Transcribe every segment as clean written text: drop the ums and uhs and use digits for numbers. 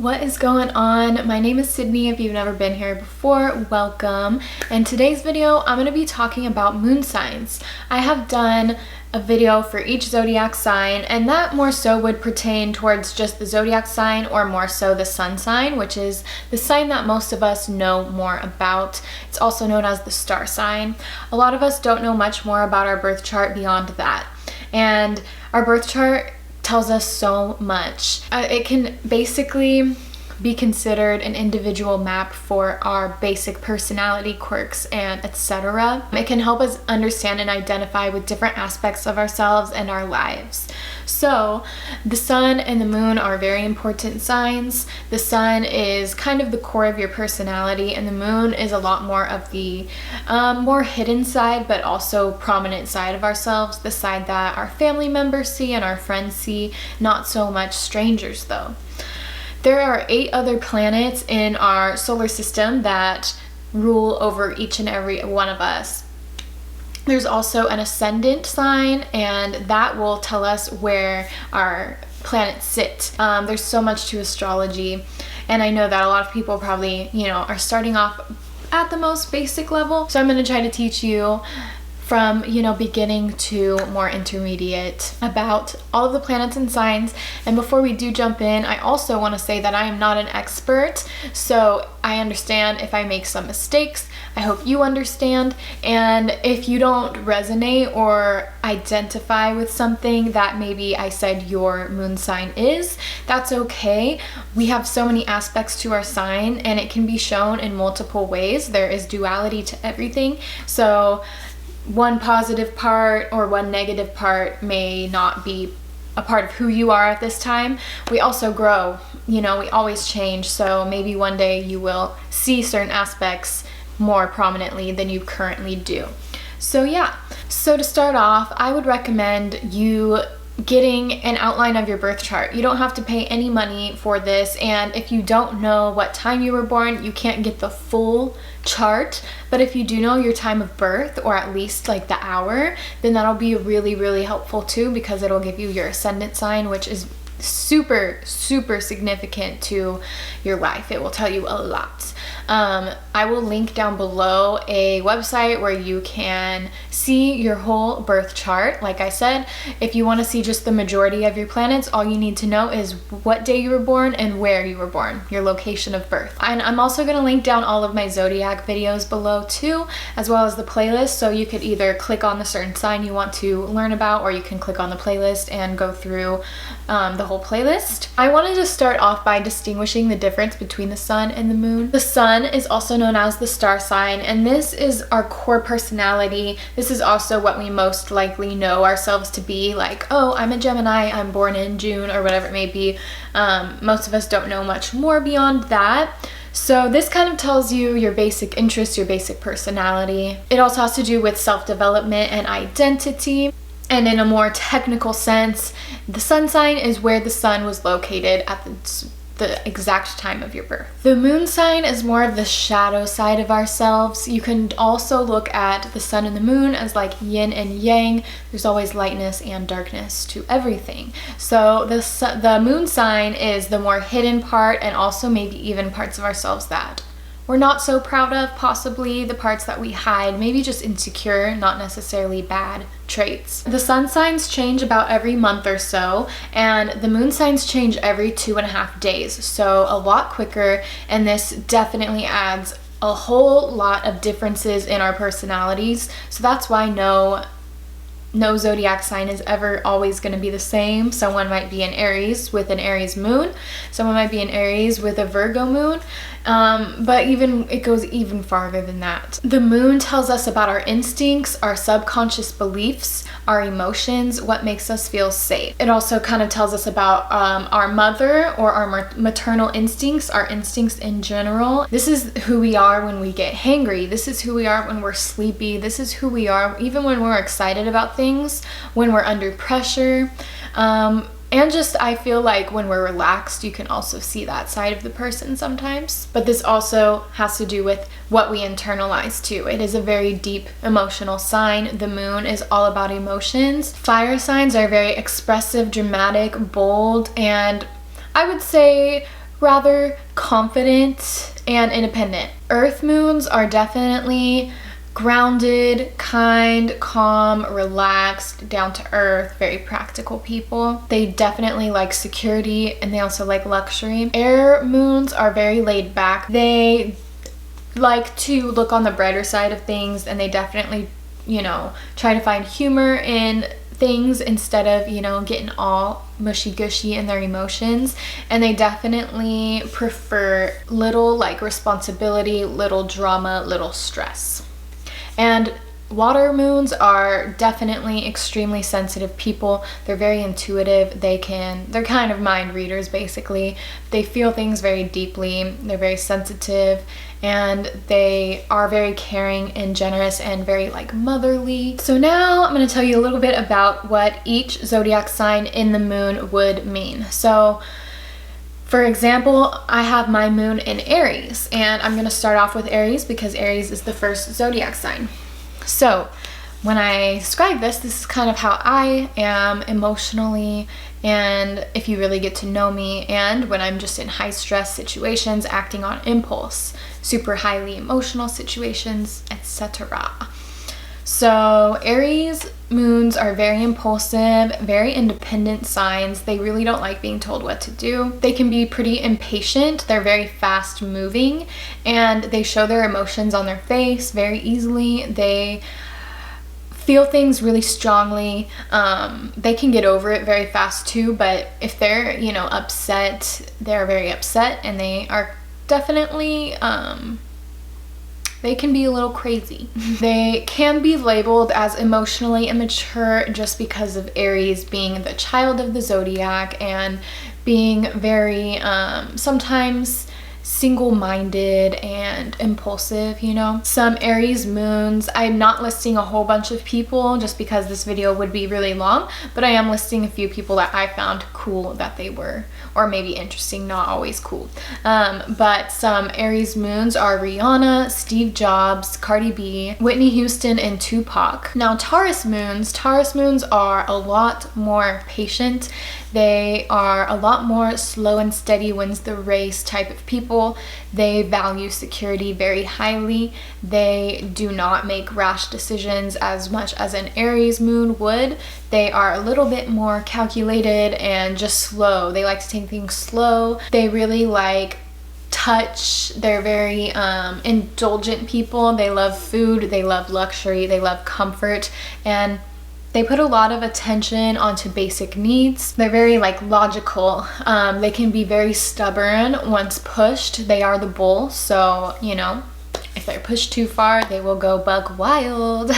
What is going on? My name is Sydney. If you've never been here before, welcome. In today's video, I'm going to be talking about moon signs. I have done a video for each zodiac sign, and that more so would pertain towards just the zodiac sign, or more so the sun sign, which is the sign that most of us know more about. It's also known as the star sign. A lot of us don't know much more about our birth chart beyond that. And our birth chart tells us so much. It can basically be considered an individual map for our basic personality quirks and etc. It can help us understand and identify with different aspects of ourselves and our lives. So the sun and the moon are very important signs. The sun is kind of the core of your personality, and the moon is a lot more of the more hidden side, but also prominent side of ourselves, the side that our family members see and our friends see, not so much strangers though. There are 8 other planets in our solar system that rule over each and every one of us. There's also an ascendant sign, and that will tell us where our planets sit. There's so much to astrology, and I know that a lot of people probably, are starting off at the most basic level. So I'm going to try to teach you from, beginning to more intermediate about all of the planets and signs. And before we do jump in, I also want to say that I am not an expert, so I understand if I make some mistakes. I hope you understand, and if you don't resonate or identify with something that maybe I said your moon sign is, that's okay. We have so many aspects to our sign, and it can be shown in multiple ways. There is duality to everything, so one positive part or one negative part may not be a part of who you are at this time. We also grow, we always change, so maybe one day you will see certain aspects more prominently than you currently do. So yeah, so to start off, I would recommend you getting an outline of your birth chart. You don't have to pay any money for this, and if you don't know what time you were born, you can't get the full chart. But if you do know your time of birth, or at least like the hour, then that'll be really helpful too, because it'll give you your ascendant sign, which is super significant to your life. It will tell you a lot. I will link down below a website where you can see your whole birth chart. Like I said, if you want to see just the majority of your planets, all you need to know is what day you were born and where you were born, your location of birth. And I'm also going to link down all of my zodiac videos below too, as well as the playlist, so you could either click on the certain sign you want to learn about, or you can click on the playlist and go through the whole playlist. I wanted to start off by distinguishing the difference between the sun and the moon. The sun is also known as the star sign, and this is our core personality. This is also what we most likely know ourselves to be, like, oh, I'm a Gemini, I'm born in June, or whatever it may be. Most of us don't know much more beyond that. So this kind of tells you your basic interests, your basic personality. It also has to do with self-development and identity. And in a more technical sense, the sun sign is where the sun was located at the exact time of your birth. The moon sign is more of the shadow side of ourselves. You can also look at the sun and the moon as like yin and yang. There's always lightness and darkness to everything. So the moon sign is the more hidden part, and also maybe even parts of ourselves that we're not so proud of, possibly the parts that we hide, maybe just insecure, not necessarily bad traits. The sun signs change about every month or so, and the moon signs change every 2.5 days, so a lot quicker, and this definitely adds a whole lot of differences in our personalities. So that's why no zodiac sign is ever always going to be the same. Someone might be an Aries with an Aries Moon, someone might be an Aries with a Virgo Moon, but it goes even farther than that. The moon tells us about our instincts, our subconscious beliefs, our emotions, what makes us feel safe. It also kind of tells us about our mother or our maternal instincts, our instincts in general. This is who we are when we get hangry. This is who we are when we're sleepy. This is who we are even when we're excited about things, when we're under pressure. And just, I feel like when we're relaxed, you can also see that side of the person sometimes. But this also has to do with what we internalize too. It is a very deep emotional sign. The moon is all about emotions. Fire signs are very expressive, dramatic, bold, and I would say rather confident and independent. Earth moons are definitely grounded, kind, calm, relaxed, down to earth, very practical people. They definitely like security and they also like luxury. Air moons are very laid back. They like to look on the brighter side of things, and they definitely, you know, try to find humor in things instead of, you know, getting all mushy-gushy in their emotions. And they definitely prefer little like responsibility, little drama, little stress. And water moons are definitely extremely sensitive people. They're very intuitive. They're kind of mind readers basically. They feel things very deeply. They're very sensitive, and they are very caring and generous and very like motherly. So now I'm going to tell you a little bit about what each zodiac sign in the moon would mean. So for example, I have my moon in Aries, and I'm going to start off with Aries because Aries is the first zodiac sign. So when I describe this is kind of how I am emotionally, and if you really get to know me, and when I'm just in high stress situations, acting on impulse, super highly emotional situations, etc. So Aries moons are very impulsive, very independent signs. They really don't like being told what to do. They can be pretty impatient. They're very fast moving, and they show their emotions on their face very easily. They feel things really strongly. They can get over it very fast too, but if they're, you know, upset, they're very upset, and they are definitely they can be a little crazy. They can be labeled as emotionally immature just because of Aries being the child of the zodiac and being very sometimes single-minded and impulsive, you know. Some Aries moons, I'm not listing a whole bunch of people just because this video would be really long, but I am listing a few people that I found cool that they were, or maybe interesting, not always cool. But some Aries moons are Rihanna, Steve Jobs, Cardi B, Whitney Houston, and Tupac. Now Taurus moons are a lot more patient. They are a lot more slow and steady, wins the race type of people. They value security very highly. They do not make rash decisions as much as an Aries moon would. They are a little bit more calculated and just slow. They like to take things slow. They really like touch. They're very indulgent people. They love food. They love luxury. They love comfort. And they put a lot of attention onto basic needs. They're very like logical. They can be very stubborn once pushed. They are the bull, so you know, if they're pushed too far, they will go buck wild.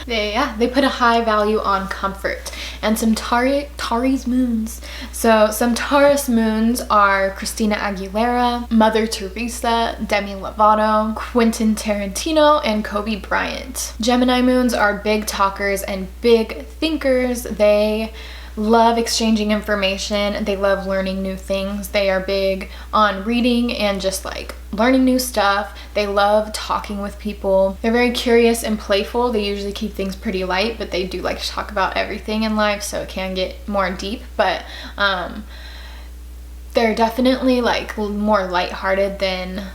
They put a high value on comfort. And some Taurus moons. So some Taurus moons are Christina Aguilera, Mother Teresa, Demi Lovato, Quentin Tarantino, and Kobe Bryant. Gemini moons are big talkers and big thinkers. They love exchanging information. They love learning new things. They are big on reading and just like learning new stuff. They love talking with people. They're very curious and playful. They usually keep things pretty light, but they do like to talk about everything in life, so it can get more deep. But they're definitely like more lighthearted than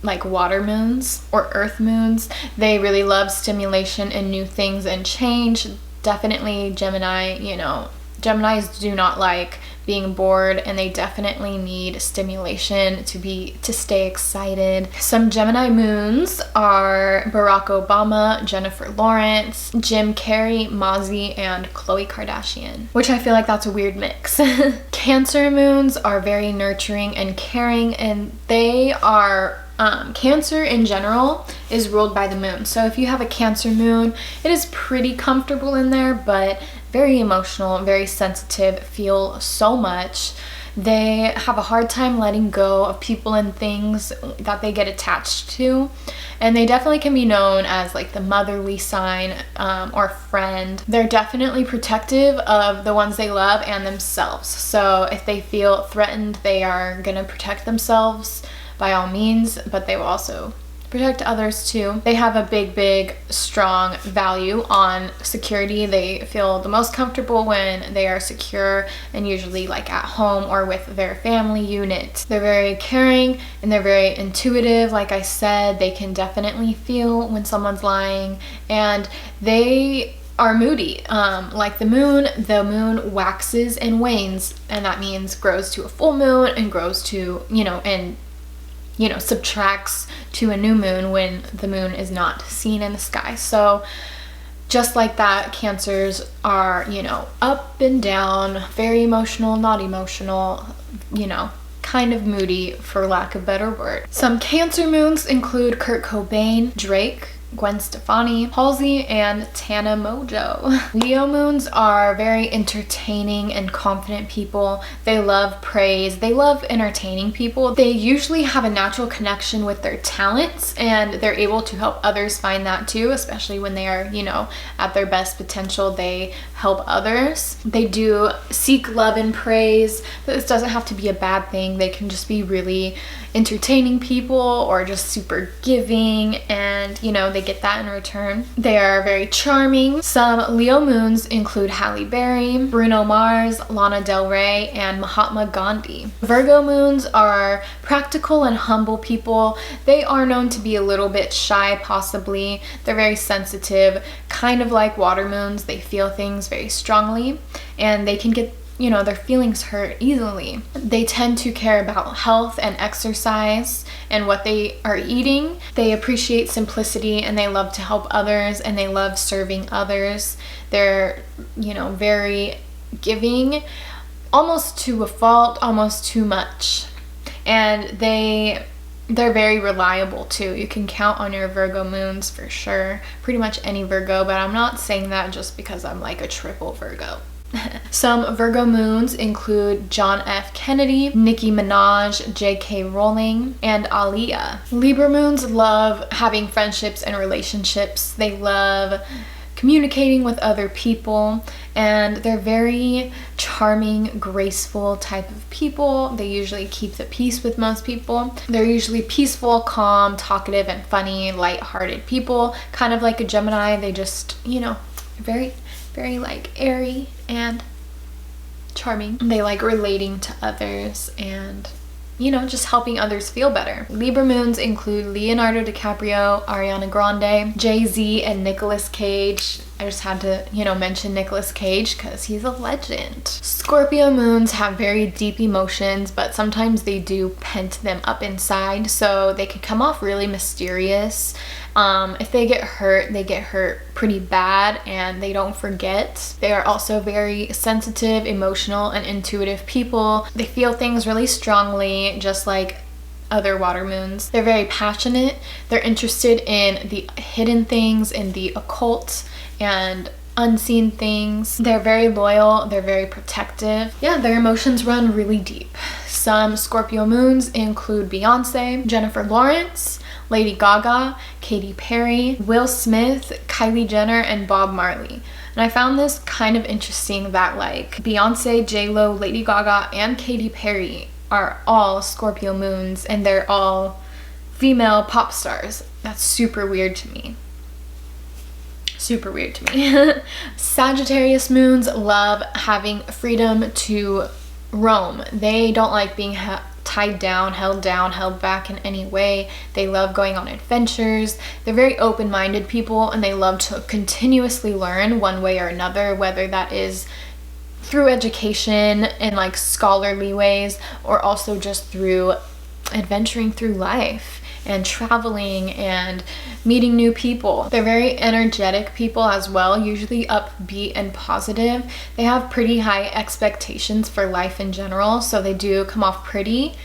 like water moons or earth moons. They really love stimulation and new things and change. Definitely Gemini, you know, Geminis do not like being bored, and they definitely need stimulation to stay excited. Some Gemini moons are Barack Obama, Jennifer Lawrence, Jim Carrey, Mozzie, and Khloe Kardashian, which I feel like that's a weird mix. Cancer moons are very nurturing and caring, and they are Cancer in general is ruled by the moon. So if you have a Cancer moon, it is pretty comfortable in there, but very emotional, very sensitive, feel so much. They have a hard time letting go of people and things that they get attached to. And they definitely can be known as like the motherly sign or friend. They're definitely protective of the ones they love and themselves. So if they feel threatened, they are gonna protect themselves by all means, but they will also protect others too. They have a big, strong value on security. They feel the most comfortable when they are secure, and usually like at home or with their family unit. They're very caring and they're very intuitive. Like I said, they can definitely feel when someone's lying, and they are moody. Like the moon waxes and wanes, and that means grows to a full moon and grows to, subtracts to a new moon when the moon is not seen in the sky. So just like that, Cancers are, up and down, very emotional, not emotional, kind of moody, for lack of a better word. Some Cancer moons include Kurt Cobain, Drake, Gwen Stefani, Halsey, and Tana Mojo. Leo moons are very entertaining and confident people. They love praise. They love entertaining people. They usually have a natural connection with their talents, and they're able to help others find that too, especially when they are, at their best potential. They help others. They do seek love and praise, but this doesn't have to be a bad thing. They can just be really entertaining people or just super giving, and they get that in return. They are very charming. Some Leo moons include Halle Berry, Bruno Mars, Lana Del Rey, and Mahatma Gandhi. Virgo moons are practical and humble people. They are known to be a little bit shy, possibly. They're very sensitive, kind of like water moons. They feel things very strongly, and they can get their feelings hurt easily. They tend to care about health and exercise and what they are eating. They appreciate simplicity, and they love to help others, and they love serving others. They're, very giving, almost to a fault, almost too much. And they're very reliable too. You can count on your Virgo moons for sure. Pretty much any Virgo, but I'm not saying that just because I'm like a triple Virgo. Some Virgo moons include John F. Kennedy, Nicki Minaj, J.K. Rowling, and Aaliyah. Libra moons love having friendships and relationships. They love communicating with other people, and they're very charming, graceful type of people. They usually keep the peace with most people. They're usually peaceful, calm, talkative, and funny, light-hearted people, kind of like a Gemini. They just, very like airy and charming. They like relating to others and just helping others feel better. Libra moons include Leonardo DiCaprio, Ariana Grande, Jay-Z, and Nicolas Cage. I just had to, mention Nicolas Cage because he's a legend. Scorpio moons have very deep emotions, but sometimes they do pent them up inside, so they can come off really mysterious. If they get hurt pretty bad, and they don't forget. They are also very sensitive, emotional, and intuitive people. They feel things really strongly, just like other water moons. They're very passionate. They're interested in the hidden things, in the occult, and unseen things. They're very loyal. They're very protective. Yeah, their emotions run really deep. Some Scorpio moons include Beyonce, Jennifer Lawrence, Lady Gaga, Katy Perry, Will Smith, Kylie Jenner, and Bob Marley. And I found this kind of interesting that like Beyonce, J-Lo, Lady Gaga, and Katy Perry are all Scorpio moons, and they're all female pop stars. That's super weird to me. Super weird to me. Sagittarius moons love having freedom to roam. They don't like being tied down, held back in any way. They love going on adventures. They're very open-minded people, and they love to continuously learn one way or another, whether that is through education and like scholarly ways, or also just through adventuring through life and traveling and meeting new people. They're very energetic people as well, usually upbeat and positive. They have pretty high expectations for life in general, so they do come off pretty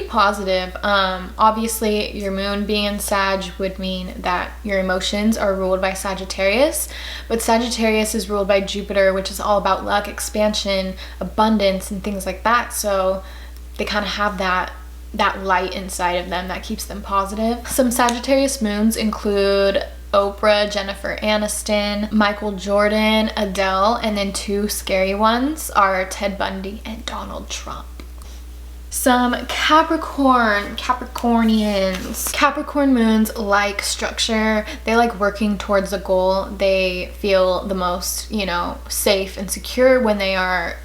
positive. Obviously, your moon being in Sag would mean that your emotions are ruled by Sagittarius, but Sagittarius is ruled by Jupiter, which is all about luck, expansion, abundance, and things like that. So they kind of have that light inside of them that keeps them positive. Some Sagittarius moons include Oprah, Jennifer Aniston, Michael Jordan, Adele, and then two scary ones are Ted Bundy and Donald Trump. Some Capricornians. Capricorn moons like structure. They like working towards a goal. They feel the most, you know, safe and secure when they are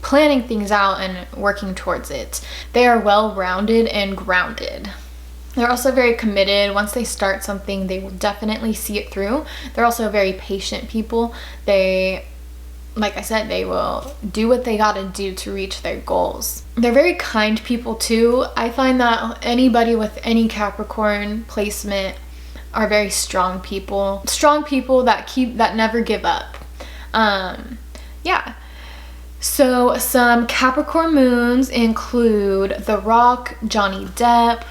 planning things out and working towards it. They are well-rounded and grounded. They're also very committed. Once they start something, they will definitely see it through. They're also very patient people. They, like I said, they will do what they gotta do to reach their goals. They're very kind people too. I find that anybody with any Capricorn placement are very strong people. Strong people that never give up. Yeah. So some Capricorn moons include The Rock, Johnny Depp,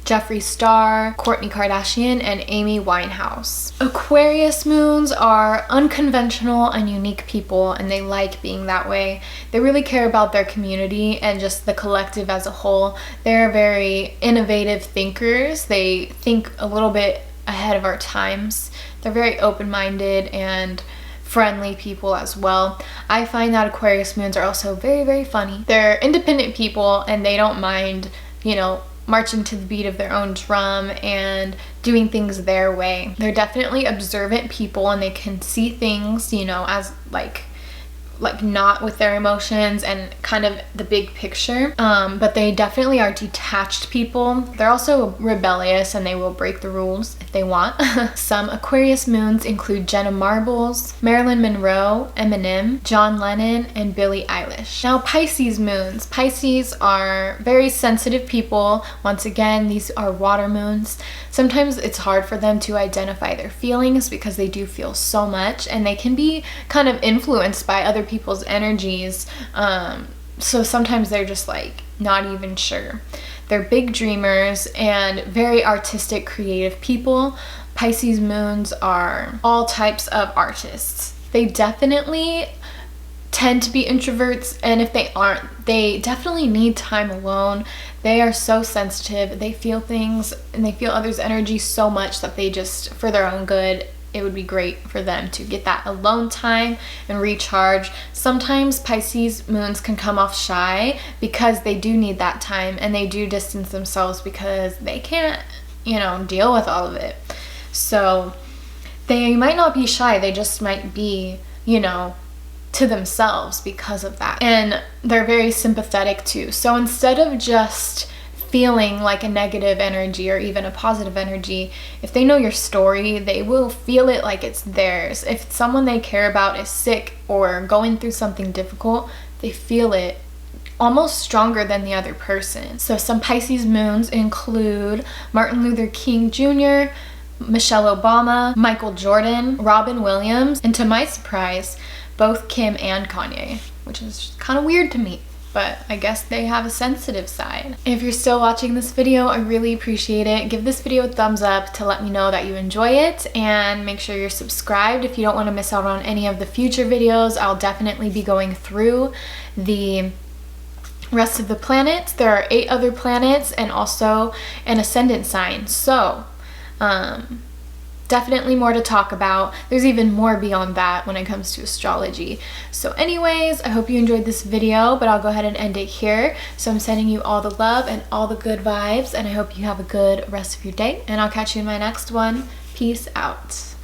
Jeffree Star, Kourtney Kardashian, and Amy Winehouse. Aquarius moons are unconventional and unique people, and they like being that way. They really care about their community and just the collective as a whole. They're very innovative thinkers. They think a little bit ahead of our times. They're very open-minded and friendly people as well. I find that Aquarius moons are also very, very funny. They're independent people, and they don't mind, you know, marching to the beat of their own drum and doing things their way. They're definitely observant people, and they can see things, you know, as like not with their emotions and kind of the big picture. But they definitely are detached people. They're also rebellious, and they will break the rules if they want. Some Aquarius moons include Jenna Marbles, Marilyn Monroe, Eminem, John Lennon, and Billie Eilish. Now Pisces moons. Pisces are very sensitive people. Once again, these are water moons. Sometimes it's hard for them to identify their feelings because they do feel so much, and they can be kind of influenced by other people's energies. So sometimes they're just like not even sure. They're big dreamers and very artistic, creative people. Pisces moons are all types of artists. They definitely tend to be introverts, and if they aren't, they definitely need time alone. They are so sensitive. They feel things and they feel others' energy so much that they just, for their own good, it would be great for them to get that alone time and recharge. Sometimes Pisces moons can come off shy because they do need that time, and they do distance themselves because they can't, you know, deal with all of it. So they might not be shy, they just might be, you know, to themselves because of that. And they're very sympathetic too. So instead of just feeling like a negative energy or even a positive energy, if they know your story, they will feel it like it's theirs. If someone they care about is sick or going through something difficult, they feel it almost stronger than the other person. So some Pisces moons include Martin Luther King Jr., Michelle Obama, Michael Jordan, Robin Williams, and to my surprise, both Kim and Kanye, which is kind of weird to me, but I guess they have a sensitive side. If you're still watching this video, I really appreciate it. Give this video a thumbs up to let me know that you enjoy it, and make sure you're subscribed if you don't want to miss out on any of the future videos. I'll definitely be going through the rest of the planets. There are 8 other planets and also an ascendant sign, so definitely more to talk about. There's even more beyond that when it comes to astrology. So anyways, I hope you enjoyed this video, but I'll go ahead and end it here. So I'm sending you all the love and all the good vibes, and I hope you have a good rest of your day, and I'll catch you in my next one. Peace out.